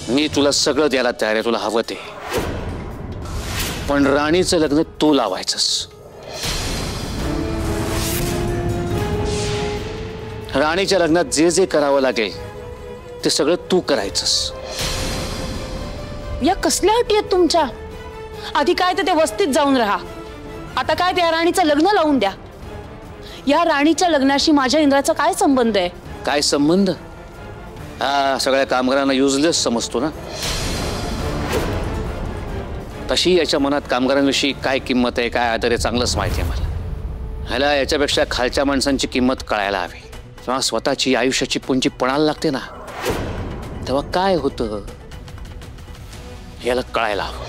मी तुला सगळं द्यायला तयार आहे, तुला हवं ते, पण राणीचं लग्न तू लावायचंस. राणीच्या लग्नात जे जे करावं लागेल ते सगळं तू करायचंस. या कसल्या अटी आहेत तुमच्या? आधी काय ते वस्तीत जाऊन राहा, आता काय त्या राणीचं लग्न लावून द्या. या राणीच्या लग्नाशी माझ्या इंद्राचा काय संबंध आहे? काय संबंध? हा सगळ्या कामगारांना युजलेस समजतो ना. तशी याच्या मनात कामगारांविषयी काय किंमत आहे, काय आदर आहे चांगलंच माहिती आहे मला. ह्याला याच्यापेक्षा खालच्या माणसांची किंमत कळायला हवी. जेव्हा स्वतःची आयुष्याची पुंजी पणाला लागते ना, तेव्हा काय होतं याला कळायला हवं.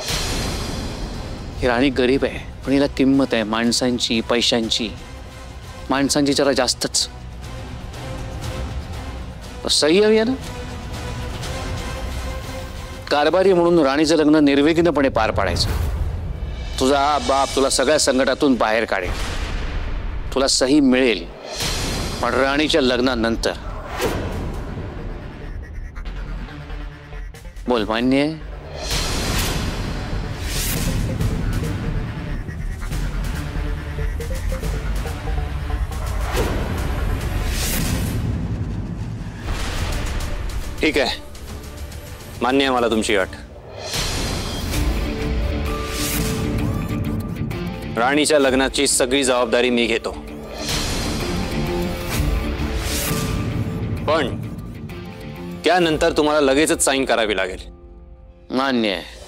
ही राणी गरीब आहे, पण हिला किंमत आहे माणसांची, पैशांची. माणसांची जरा जास्तच. सही हवी आहे ना. कारभारी म्हणून राणीचं लग्न निर्विघ्नपणे पार पाडायचं. तुझा बाप तुला सगळ्या संकटातून बाहेर काढेल, तुला सही मिळेल, पण राणीच्या लग्नानंतर. बोल, मान्य आहे? ठीक आहे, मान्य आहे मला तुमची अट. राणीच्या लग्नाची सगळी जबाबदारी मी घेतो, पण त्यानंतर तुम्हाला लगेचच साईन करावी लागेल. मान्य आहे.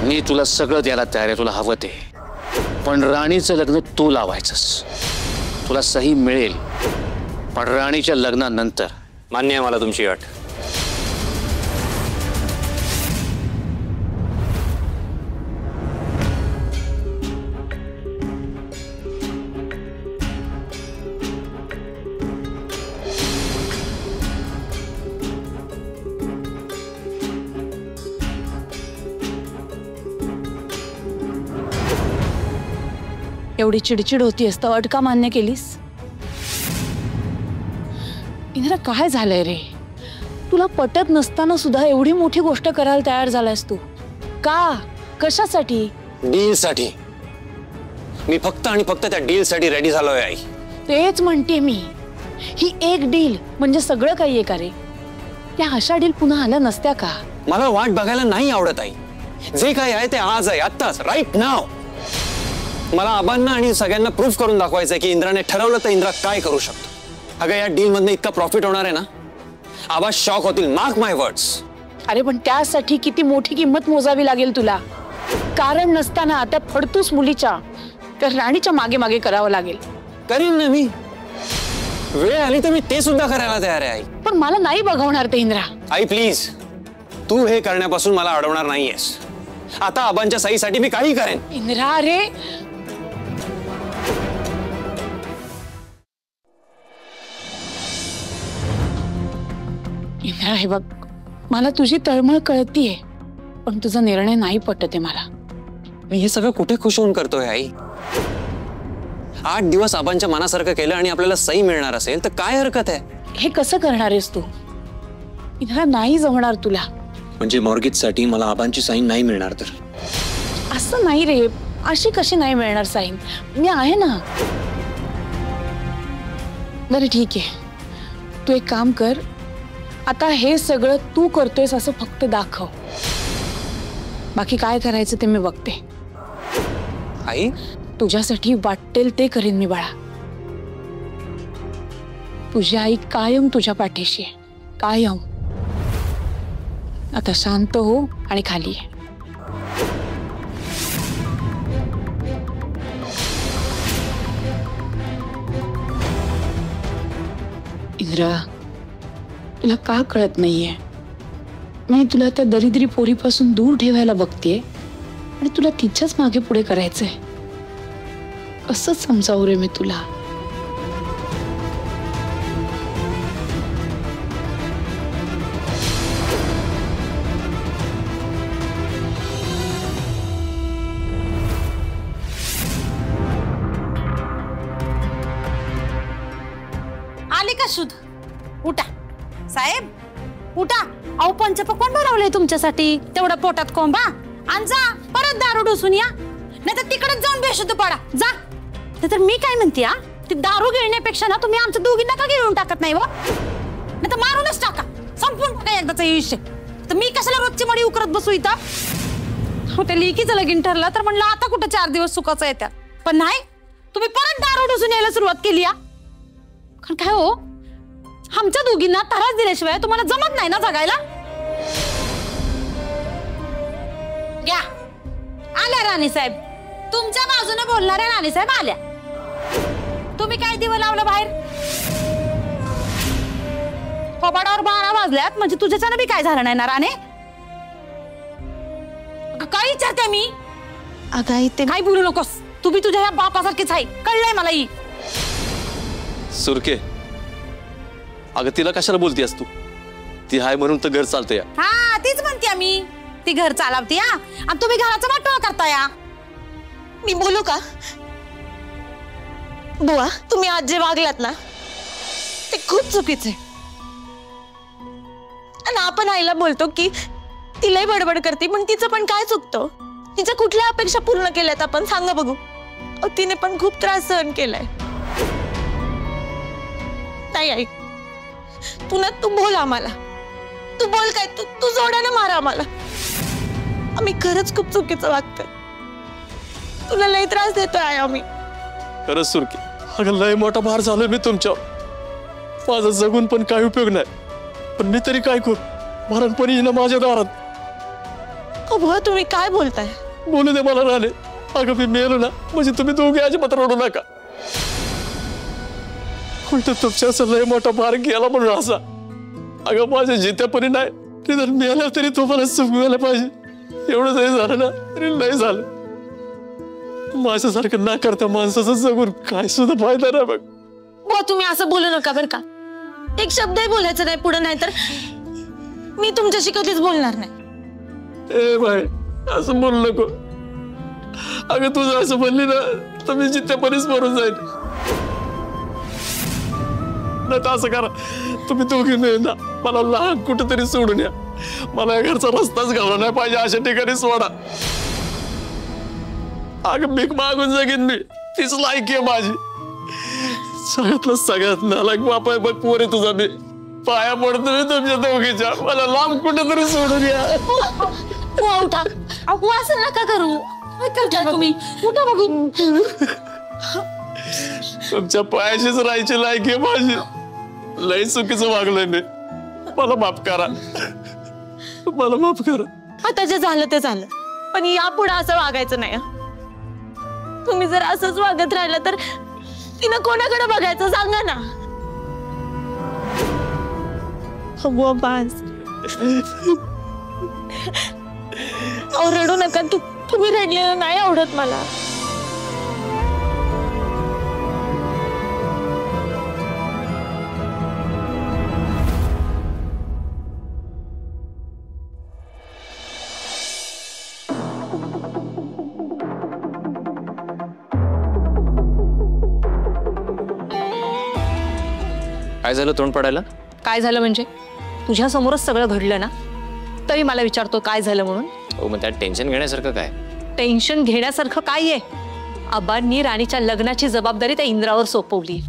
मी तुला सगळं द्यायला तयार आहे, तुला हवं ते, पण राणीचं लग्न तू लावायचंस. तुला सही मिळेल, पण राणीच्या लग्नानंतर. मान्य आहे मला तुमची अट. एवढी चिडचिड होतीस तर अट का मान्य केलीस? इंद्रा, काय झालंय रे? तुला पटत नसताना सुद्धा एवढी मोठी गोष्ट करायला तयार झालायस तू. का? कशासाठी? डील साठी. मी फक्त आणि फक्त त्या डील साठी रेडी झालोय आई. तेच म्हणते मी. ही एक डील म्हणजे सगळं काही आहे का रे? त्या अशा डील पुन्हा आल्या नसत्या का? मला वाट बघायला नाही आवडत आई. जे काही आहे ते आज आहे, आत्ताच, राईट नाव. मला आबांना आणि सगळ्यांना प्रूफ करून दाखवायचंय की इंद्राने ठरवलं तर इंद्रा काय करू शकतो. अगं या डील मधनं इतका प्रॉफिट होणार आहे ना, आबा शॉक होतील. मार्क माय वर्ड्स. अरे पण त्यासाठी किती मोठी किंमत मोजावी लागेल तुला. कारण नसताना आता फडतूस मुलीच्या तर राणीच्या मागे मागे करावं लागेल. करीन ना मी. वेळ आली तर मी ते सुद्धा करायला तयार आहे आई. पण मला नाही बघवणार ते इंद्रा. आई प्लीज, तू हे करण्यापासून मला अडवणार नाहीयेस. आता आबांच्या सहीसाठी मी काही करेन. इंद्रा, अरे इंद्रा, हे बघ, मला तुझी तळमळ कळतीये, पण तुझा निर्णय नाही पटत आहे मला. मी हे सगळं कुठे खुश होऊन करतोय आई? 8 दिवस आबांच्या मनासारखं केलं आणि आपल्याला सही मिळणार असेल तर काय हरकत आहे? हे कसं करणार आहेस तू? इंद्रा, नाही जमणार तुला. म्हणजे मॉर्गेजसाठी मला आबांची साईन नाही मिळणार तर? असं नाही रे, अशी कशी नाही मिळणार साईन? मी आहे ना. बरं ठीक आहे, तू एक काम कर, आता हे सगळं तू करतोयस असं फक्त दाखव. बाकी काय करायचं ते मी बघते. आई, तुझ्यासाठी वाटेल ते करीन मी बाळा. तुझी आई कायम तुझ्या पाठीशी आहे, कायम. आता शांत हो आणि खाली ये. इंद्रा, तुला का कळत नाहीये? मी तुला त्या दरिद्री पोरीपासून दूर ठेवायला बघतेय आणि तुला तिच्याच मागे पुढे करायचंय. असंच समजावू रे मी तुला. आले का शुद्ध? उठा साहेब, उठा. अहो पंचपक्वान्न बनवलंय तुमच्यासाठी. तेवढा पोटात कोंबा आणि जा परत दारू डोसून या, नाही तर तिकडेच जाऊन बेशुद्ध पडा. जा. तर मी काय म्हणते, हा ती दारू गिळण्यापेक्षा ना तुम्ही आमच्या दोघींना का गिळून टाकत नाही व? नाही तर मारूनच टाका, संपून टाका एकदाचा विषय. तर मी कशाला रोजची मडी उकरत बसू इथं? हो, ते लेकीचं लगीन ठरलं तर म्हणलं आता कुठं 4 दिवस सुखाचं येतात, पण नाही, तुम्ही परत दारू डोसून यायला सुरुवात केली. कारण काय हो, आमच्या दोघींना त्रास दिल्याशिवाय तुम्हाला जमत नाही ना जगायला. घ्या, आल्या राणी साहेब, तुमच्या बाजूने बोलणाऱ्या राणी साहेब आल्या. तुम्ही काय दिवं लावलं बाहेर? कपाडावर 12 वाजल्यात म्हणजे तुझ्याच्यानं बी काय झालं नाही ना राणे? काय विचारते मी? अगं ते काय बोलू नकोस, तुम्ही तुझ्या ह्या बापासारखीच आहे, कळलंय मला. ही सुरके, अगं तिला कशाला बोलतीयस तू? ती हाय म्हणून तर घर चालतंय. हा, तीच म्हणते मी, ती घर चालवते आणि तुम्ही घराचं वाटोळं करताय. मी बोलू का? बुवा, तुम्ही आज जे वागलात ना ते खूप चुकीचं आहे. आणि आपण आईला बोलतो की तिलाही बडबड करते, पण तिचं पण काय चुकतं? तिच्या कुठल्या अपेक्षा पूर्ण केल्यात आपण? सांगा बघू. तिने पण खूप त्रास सहन केलाय. नाही आई, तू बोल आम्हाला. तू बोल काय, तू जोड्यानं मार आम्हाला. आम्ही खरंच खूप चुकीचं वागतोय. तुला लय त्रास देतोय आई आम्ही. खरंच सुरके, अगं लय मोठा भार झालोय मी तुमच्यावर. माझा जगून पण काही उपयोग नाही, पण मी तरी काय करू? मरणपणी येणं माझ्या दारात. बुवा, तुम्ही काय बोलताय? बोलू दे मला राणे. अगं मी मेलो ना म्हणजे तुम्ही दोघे अजिबात रडू नका. उलट तुमच्या लय मोठा भार गेला म्हणून असा. अगं माझ्या जित्यापणी नाही, निदान मेला तरी तुम्हाला सुख मिळायला पाहिजे. एवढं जरी झालं ना तरी लय झालं. माझ्यासारखं ना करता माणसाचं जगून काय सुद्धा फायदा नाही बघ. बुवा, तुम्ही असं बोलू नका बरं का. एक शब्दही बोलायचं नाही पुढे, नाही तर मी तुमच्याशी कधीच बोलणार नाही. ए बाय, असं बोलू नको. अगं तुझं असं बोलली ना तर मी जित्यापणीच मरून जाईल. नाही तर असं करा, तुम्ही दोघी मिळून ना मला लहान कुठेतरी सोडून या. मला या घरचा रस्ताच घालला नाही पाहिजे अशा ठिकाणी सोडा. अगं भीक मागून जगेन मी, तीच लायकी आहे माझी. सगळ्यात नालायक बाप आहे बघ पोरे तुझा. मी पाया पडतो मी तुमच्या दोघीच्या, मला लांब कुठेतरी सोडून या. उठा, अहो असं नका करू. काय करताय तुम्ही? उठा बघू. तुमच्या पायाशीच राहायची लायकी आहे माझी. लय चुकीचं वागलोय मी, मला माफ करा. मला माफ करा. आता जे झालं ते झालं, पण यापुढे असं वागायचं नाही. तुम्ही जर असंच वागत राहिलं तर तिनं कोणाकडे बघायचं सांगा ना. हो बास, अहो रडू नका. तुम्ही रडलेलं नाही आवडत मला. काय झालं तोंड पडायला? काय झालं म्हणजे? तुझ्या समोरच सगळं घडलं ना, तरी मला विचारतो काय झालं म्हणून? हो, मग त्यात टेन्शन घेण्यासारखं काय? टेन्शन घेण्यासारखं काय आहे? आबांनी राणीच्या लग्नाची जबाबदारी त्या इंद्रावर सोपवली,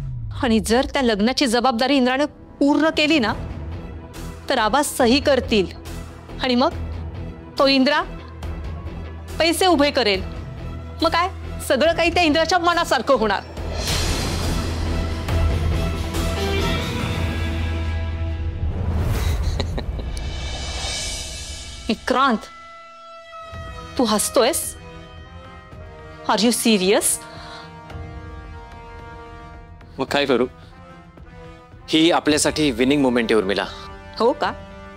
आणि जर त्या लग्नाची जबाबदारी इंद्राने पूर्ण केली ना तर आबा सही करतील, आणि मग तो इंद्रा पैसे उभे करेल. मग काय, सगळं काही त्या इंद्राच्या मनासारखं होणार. विक्रांत, तू हसतोयस? Are you serious? मग काय करू? ही आपल्यासाठी विनिंग मोमेंट आहे उर्मिला. हो का?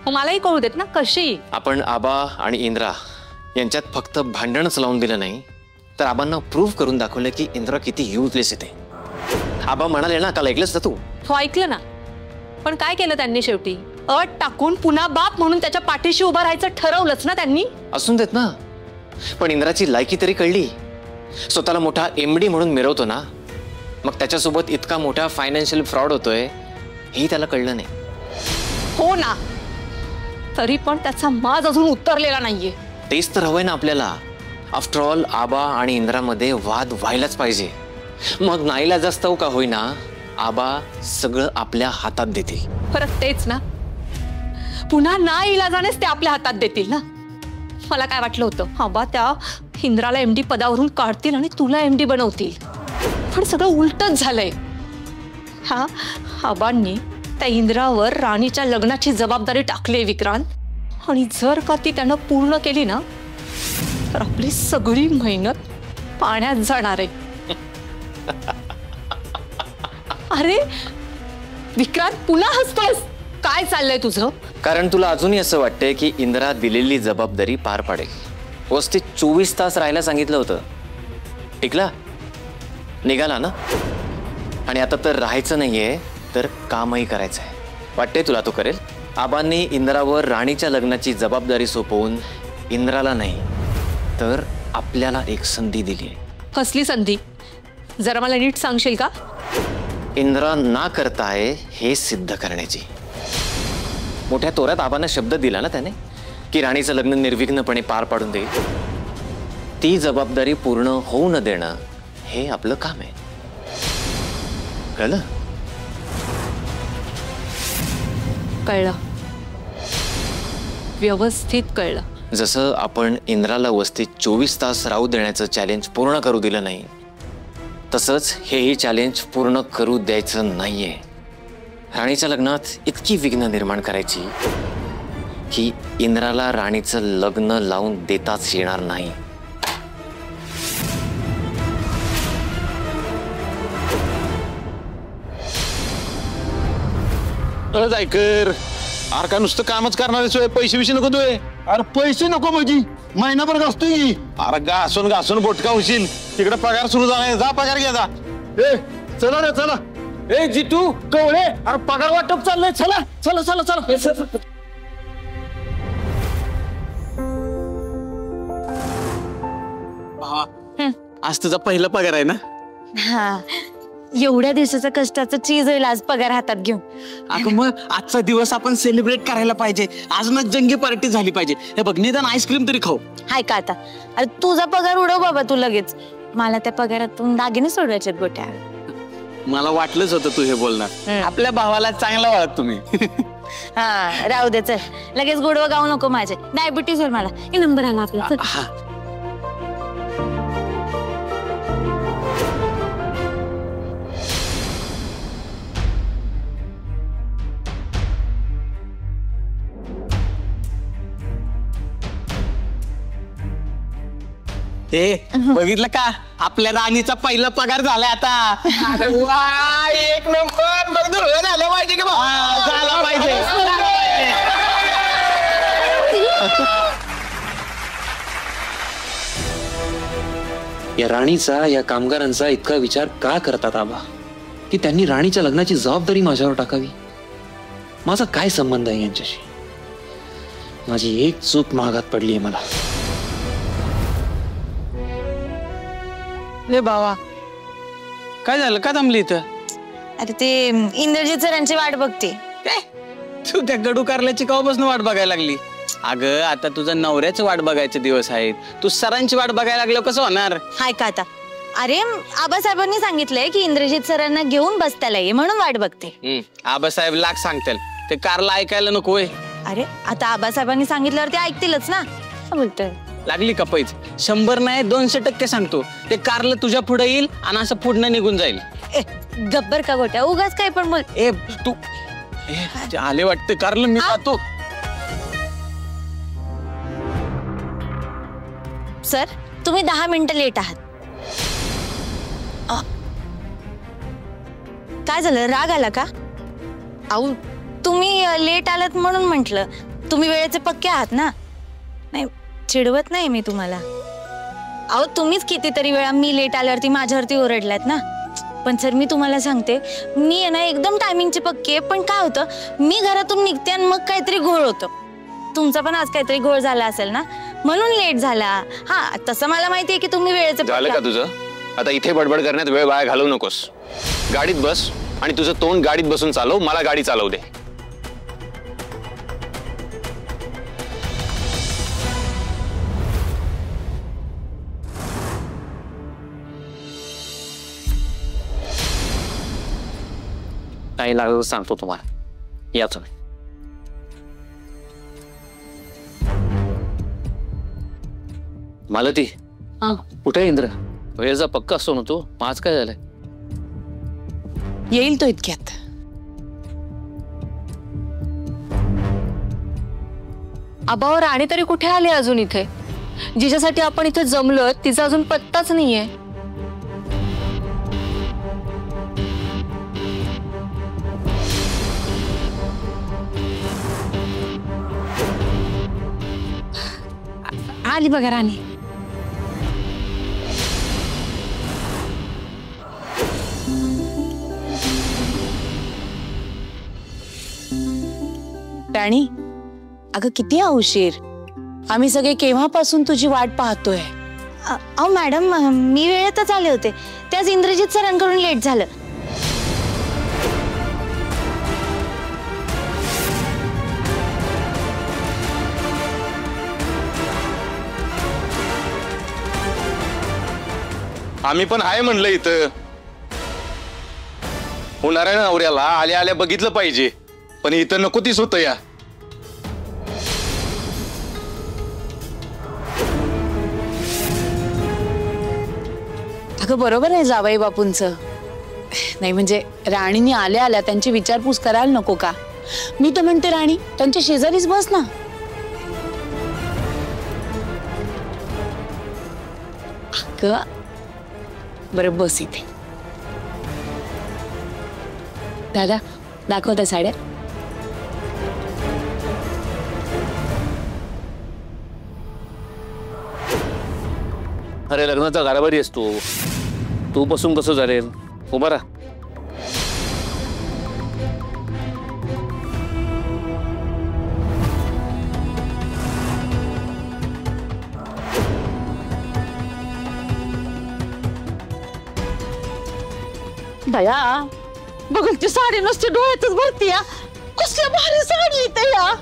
मलाही कळू देत ना कशी. आपण आबा आणि इंद्रा यांच्यात फक्त भांडणच लावून दिलं नाही, तर आबांना प्रूव्ह करून दाखवलं की इंद्रा किती युजलेस येते. आबा म्हणाले ना, काल ऐकलंस ना तू? हो ऐकलं ना, पण काय केलं त्यांनी शेवटी? अट टाकून पुन्हा बाप म्हणून त्याच्या पाठीशी उभं राहायचं ठरवलंच ना त्यांनी. असून देत ना, पण इंद्राची लायकी तरी कळली. स्वतःला मोठा एमडी म्हणून मिरवतो ना, मग त्याच्यासोबत इतका मोठा फायनान्शियल फ्रॉड होतोय हे त्याला कळलं नाही. हो ना, तरी पण त्याचा माज अजून उतरलेला नाहीये. तेच तर हवंय ना आपल्याला. आफ्टर ऑल आबा आणि इंद्रामध्ये वाद व्हायलाच पाहिजे. मग नाईलाजास्तव का होईना आबा सगळं आपल्या हातात देतील. परत तेच ना, पुन्हा ना इलाजानेच ते आपल्या हातात देतील ना. मला काय वाटलं होतं, आबा त्या इंद्राला एमडी पदावरून काढतील आणि तुला एमडी बनवतील, पण सगळं उलटच झालंय. हा, आबांनी त्या इंद्रावर राणीच्या लग्नाची जबाबदारी टाकली विक्रांत, आणि जर का ती त्यानं पूर्ण केली ना, तर आपली सगळी मेहनत पाण्यात जाणार आहे. अरे विक्रांत, पुन्हा हसतोस? काय चाललंय तुझं? कारण तुला अजूनही असं वाटतंय की इंद्रा दिलेली जबाबदारी पार पाडेल. वस्तीत 24 तास राहायला सांगितलं होतं, टिकला, निघाला ना. आणि आता तर राहायचं नाहीये, तर कामही करायचंय. वाटतंय तुला तो करेल? आबांनी इंद्रावर राणीच्या लग्नाची जबाबदारी सोपवून इंद्राला नाही तर आपल्याला एक संधी दिली आहे. कसली संधी? जरा मला नीट सांगशील का? इंद्रा ना करताय हे सिद्ध करण्याची. मोठ्या तोऱ्यात आबांना शब्द दिला ना त्याने की राणीचं लग्न निर्विघ्नपणे पार पाडून देईल. ती जबाबदारी पूर्ण होऊ न देणं हे आपलं काम आहे. कळलं? कळलं, व्यवस्थित कळलं. जसं आपण इंद्राला वस्तीत 24 तास राहू देण्याचं चॅलेंज पूर्ण करू दिलं नाही, तसंच हेही चॅलेंज पूर्ण करू द्यायचं नाहीये. राणीच्या लग्नात इतकी विघ्न निर्माण करायची की इंद्राला राणीचं लग्न लावून देताच येणार नाही. जायकर, अरे का नुसतं कामच करणारे सोय, पैसे विषय नको तुय? अरे पैसे नको म्हणजे महिनाभर घासतोय की. अरे घासून घासून बोटका होशील. तिकडे पगार सुरू झालाय, जा पगार घ्या जा. ए चला रे चला. ए जितू कवळे, अरे पगार वाटप चाललंय, चला चला चला चला. आज तुझा पहिला पगार आहे ना? हा, एवढ्या दिवसाचं कष्टाचं चीज होईल आज पगार हातात घेऊन. अगं मग आजचा दिवस आपण सेलिब्रेट करायला पाहिजे. आज ना जंगी पार्टी झाली पाहिजे. हे बघ, निदान आईस्क्रीम तरी खाऊ. हाय का आता? अरे तुझा पगार उडव बाबा तू लगेच. मला त्या पगारातून दागिने सोडवायचे गोट्या. मला वाटलंच होतं तू हे बोलणार. आपल्या भावाला चांगला ओळख तुम्ही. हा राहू दे, चल लगेच गोडवा गाऊ नको माझे, डायबिटीस होईल मला. हे नंबर आला आपला, चल. हे बघितलं का, आपल्या राणीचा पहिला पगार झालाय आता. वा, एक नंबर. बघ, झालं पाहिजे की झाला पाहिजे. या राणीचा, या कामगारांचा इतका विचार का करतात आबा की त्यांनी राणीच्या लग्नाची जबाबदारी माझ्यावर टाकावी? माझा काय संबंध आहे यांच्याशी? माझी एक चूक महागात पडली आहे मला. रे बाबा, काय झालं? का थांबली इथं? अरे ते इंद्रजित सरांची वाट बघते. तू त्या गडू कारल्याची केव्हापासून वाट बघायला लागली? अगं आता तुझा नवऱ्याची वाट बघायचे दिवस आहेत. तू सरांची वाट बघायला लागल्यावर कसं होणार? हाय का आता? अरे आबासाहेबांनी सांगितलंय की इंद्रजित सरांना घेऊन बसत्याला ये म्हणून वाट बघते. आबासाहेब लाख सांगतील, ते कारला ऐकायला नकोय. अरे आता आबासाहेबांनी सांगितल्यावर ते ऐकतीलच ना. बोलतोय लागली का पैज? 100 नाही 200% सांगतो, ते कारलं तुझ्या पुढे येईल आणि असं पुढनं निघून जाईल. गब्बर का गोट्या, उगाच काय पण बोल. ए तू ते आले वाटते कारलं, मी पाहतो. सर तुम्ही 10 मिनिटं लेट आहात. काय झालं, राग आला का? अहो तुम्ही लेट आलात म्हणून म्हंटल. तुम्ही वेळेचे पक्के आहात ना. नाही चिडवत नाही मी तुम्हाला. अहो तुम्हीच कितीतरी वेळा मी लेट आल्यावरती माझ्यावरती ओरडलात ना. पण सर मी तुम्हाला सांगते, मी आहे ना एकदम टायमिंगची पक्की आहे. पण काय होतं, मी घरातून निघते आणि मग काहीतरी घोळ होतो. तुमचा पण आज काहीतरी घोळ झाला असेल ना, म्हणून लेट झाला. हा तसं मला माहिती आहे की तुम्ही वेळेचे झालं का तुझं? आता इथे बडबड करण्यात वेळ वाया घालवू नकोस. गाडीत बस आणि तुझं तोंड गाडीत बसून चालव. मला गाडी चालवू दे. काही लागलं सांगतो तुम्हाला. या तुम्ही. मालती कुठे इंद्र? वेळेचा पक्का असतो ना तू. आज काय झालंय? येईल तो इतक्यात. आबावर राणी तरी कुठे आले अजून इथे? जिच्यासाठी आपण इथे जमलो तिचा अजून पत्ताच नाहीये. आली बघा राणी. राणी अगं किती उशीर. आम्ही सगळे केव्हापासून तुझी वाट पाहतोय. अहो मॅडम मी वेळेतच आले होते. त्याच इंद्रजित सरांकडून लेट झालं. आम्ही पण आहे म्हणलं इथं. होणाऱ्या नवऱ्याला आल्या आल्या बघितलं पाहिजे, पण इथं नको तीच होतं या. अगं बरोबर आहे जावई बापूंचं. नाही म्हणजे राणीने आल्या आल्या त्यांची विचारपूस करायला नको का? मी तर म्हणते राणी त्यांच्या शेजारीच बस ना. अगं बरं बस इथे. दादा दाखवता साड्या. अरे लग्नाचा कारभारी असतो तू बसून कसं झालेल? उभा राहा. दया बघल ती साडी नुसती डोळ्यातच भरती या. कसली भारी साडी येते या.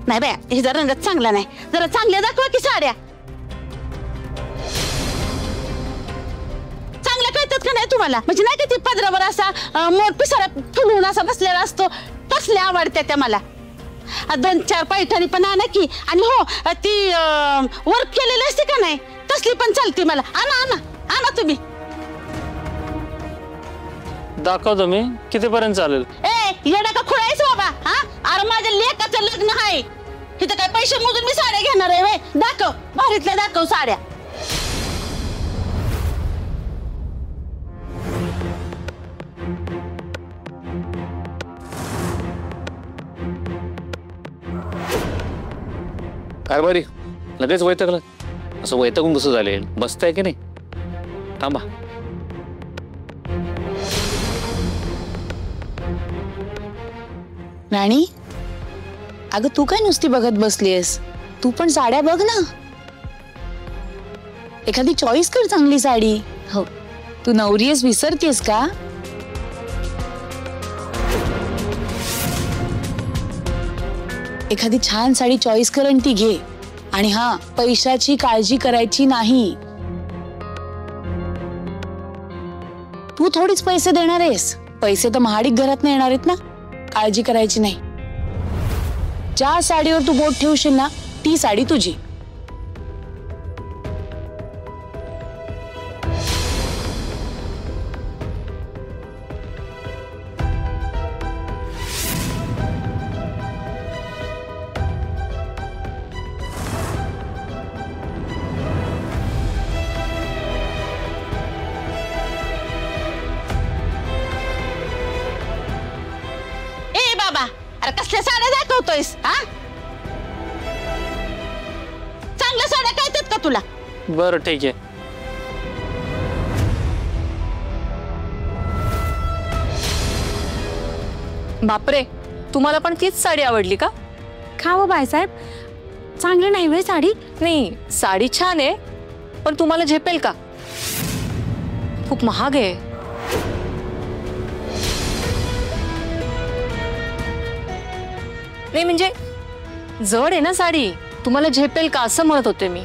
नाही बाया हे जरा रंग चांगला नाही. जरा चांगल्या दाखवा की साड्या. चांगल्या कळतात का नाही तुम्हाला? म्हणजे नाही का ती पदरावर असा मोर पिसारा फुलून असा बसलेला असतो, तसल्या आवडत्या त्या मला. 2-4 पैठणी पण आणा की. आणि हो ती वर्क केलेली असते का नाही तसली पण चालते मला. आणा आणा आणा तुम्ही. दाखवतो मी. कितीपर्यंत चालेल? ए येडा का खुळायच बाबा. हा अरे माझ्या लेकाचं लग्न आहे. इथं काय पैसे मोजून मी साड्या घेणार आहे वे. दाखव भारीतल्या दाखव साड्या. कारभारी लगेच वैतागलं. असं वैतागून कसं झालेल? बसताय की नाही? थांबा. राणी अगं तू काय नुसती बघत बसलीयस? तू पण साड्या बघ ना. एखादी चॉईस कर चांगली साडी. हो तू नवरीस विसरतेस का? एखादी छान साडी चॉईस कर आणि ती घे. आणि हा पैशाची काळजी करायची नाही. तू थोडीच पैसे देणार आहेस. पैसे तर महाडिक घरात नाही येणार आहेत ना. काळजी करायची नाही. ज्या साडीवर तू बोट ठेवशील ना ती साडी तुझी. दाखवतोयस हा? चांगल्या साड्या काय येतात का तुला? बरं ठीक आहे. बापरे, तुम्हाला पण तीच साडी आवडली का? खावं बायसाहेब, चांगली नाही वे साडी. नाही, साडी छान आहे, पण तुम्हाला झेपेल का? खूप महाग आहे. नाही म्हणजे जड आहे ना साडी, तुम्हाला झेपेल का असं म्हणत होते मी.